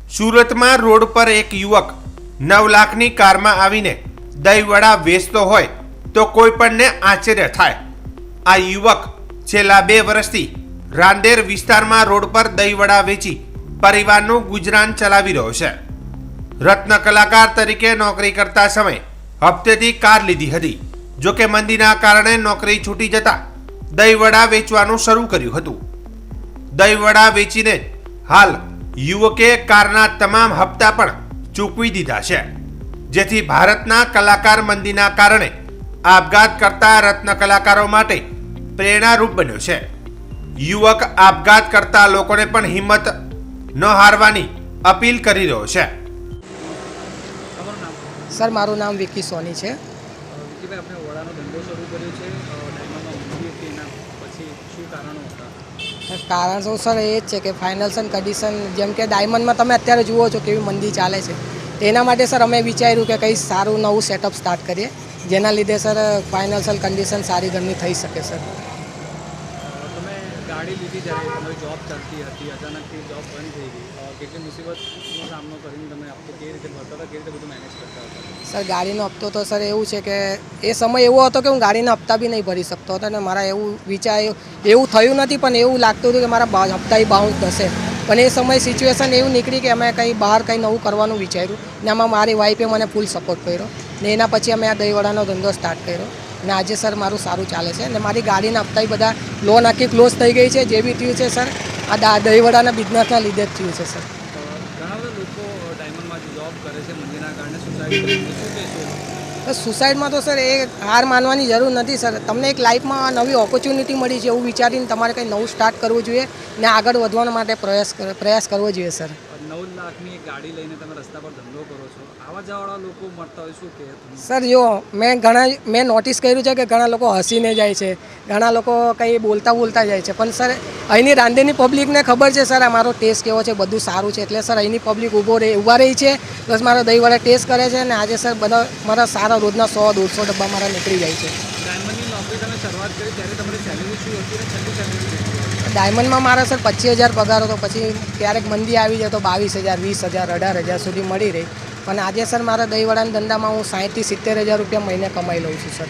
સુરતમાં રોડ પર એક યુવક 9 લાખની કારમાં આવીને દહીંવડા વેચતો હોય તો કોઈ પણને આશ્ચર્ય થાય। આ યુવક છેલ્લા 2 વર્ષથી રાંદેર વિસ્તારમાં રોડ પર દહીંવડા વેચી પરિવારનું ગુજરાન ચલાવી રહ્યો છે। રત્ન કલાકાર તરીકે નોકરી કરતા સમયે હપ્તેથી કાર લીધી હતી, જોકે મંદીના કારણે નોકરી છૂટી જતા દહીંવડા વેચવાનું શરૂ કર્યું હતું। દહીંવડા વેચીને હાલ યુવકે કારના તમામ હપ્તા પણ ચૂકવી દીધા છે, જેથી ભારતના કલાકાર મંદીના કારણે આપઘાત કરતા રત્ન કલાકારો માટે પ્રેરણારૂપ બન્યો છે। યુવક આપઘાત કરતા લોકોને પણ હિંમત ન હારવાની અપીલ કરી રહ્યો છે। સર, મારું નામ વિકી સોની છે। વિકીભાઈ, આપણે વડાનો ધંધો શરૂ કર્યો છે, ડાયમંડમાં મંદી હતી, એના પછી શું કારણો હતા? કારણ તો સર એ જ છે કે ફાઇનાન્શિયલ કન્ડિશન, જેમ કે ડાયમંડમાં તમે અત્યારે જુઓ છો કેવી મંદી ચાલે છે, તેના માટે સર અમે વિચાર્યું કે કંઈ સારું નવું સેટઅપ સ્ટાર્ટ કરીએ, જેના લીધે સર ફાઇનાન્શિયલ કન્ડિશન સારી ઘરની થઈ શકે। સર, તમે ગાડી લીધી જ્યારે તમારી જોબ ચાલતી હતી, અચાનકથી જોબ બંધ થઈ ગઈ, કેટલી મુસીબતનો સામનો કરીને તમે હપ્તો કેવી રીતે ભરતા હતા, કેવી રીતે બધું મેનેજ કરતા હતા? સર ગાડીનો હપ્તો તો સર એવું છે કે એ સમય એવો હતો કે હું ગાડીના હપ્તા બી નહીં ભરી શકતો હતો, અને મારા એવું થયું નથી, પણ એવું લાગતું હતું કે મારા હપ્તા બાઉન્સ થશે। પણ એ સમય સિચ્યુએશન એવું નીકળી કે અમે કંઈ બહાર કંઈ નવું કરવાનું વિચાર્યું, ને આમાં મારી વાઈફે મને ફૂલ સપોર્ટ કર્યો, ને એના પછી અમે આ દહીંવડાનો ધંધો સ્ટાર્ટ કર્યો, ને આજે સર મારું સારું ચાલે છે, ને મારી ગાડીના હપ્તા બધા લોન આખી ક્લોઝ થઈ ગઈ છે। જે બી થયું છે સર આ દહીંવડાના બિઝનેસના લીધે જ થયું છે। સર, ઘણા બધા લોકો ડાયમંડમાં જોબ કરે છે, મંદીના કારણે સુસાઇડ કરે છે, શું કહેશો? બસ સુસાઇડમાં તો સર એ હાર માનવાની જરૂર નથી સર। તમને એક લાઈફમાં નવી ઓપોર્ચ્યુનિટી મળી છે, એવું વિચારીને તમારે કંઈ નવું સ્ટાર્ટ કરવું જોઈએ, ને આગળ વધવા માટે પ્રયાસ કરવો જોઈએ। સર, 9 લાખની એક ગાડી લઈને તમે રસ્તા પર ધંધો કરો છો, આવા જવાળા લોકો મળતા હોય, શું કહે તમે? સર જો મેં નોટિસ કર્યું છે કે ઘણા લોકો હસીને જાય છે, ઘણા લોકો કંઈ બોલતા જાય છે, પણ સર અહીંની રાંદેરની પબ્લિકને ખબર છે સર આ મારો ટેસ્ટ કેવો છે, બધું સારું છે, એટલે સર અહીંની પબ્લિક ઊભા રહી છે, પ્લસ મારો દહીંવડા ટેસ્ટ કરે છે, અને આજે સર બધા મારા સારા રોજના 100-150 ડબ્બા મારા નીકળી જાય છે। ડાયમંડની નોકરી તમે શરૂઆત કરી ત્યારે તમારી સેલેરી શું હતી અને છેલ્લી સેલેરી? ડાયમંડમાં મારા સર 25,000 પગાર હતો, પછી ક્યારેક મંદી આવી જાય તો 22,000, 20,000, 18,000 સુધી મળી રહી, પણ આજે સર મારા દહીંવડાના ધંધામાં હું 60,000 થી 70,000 રૂપિયા મહિને કમાઈ લઉં છું। સર,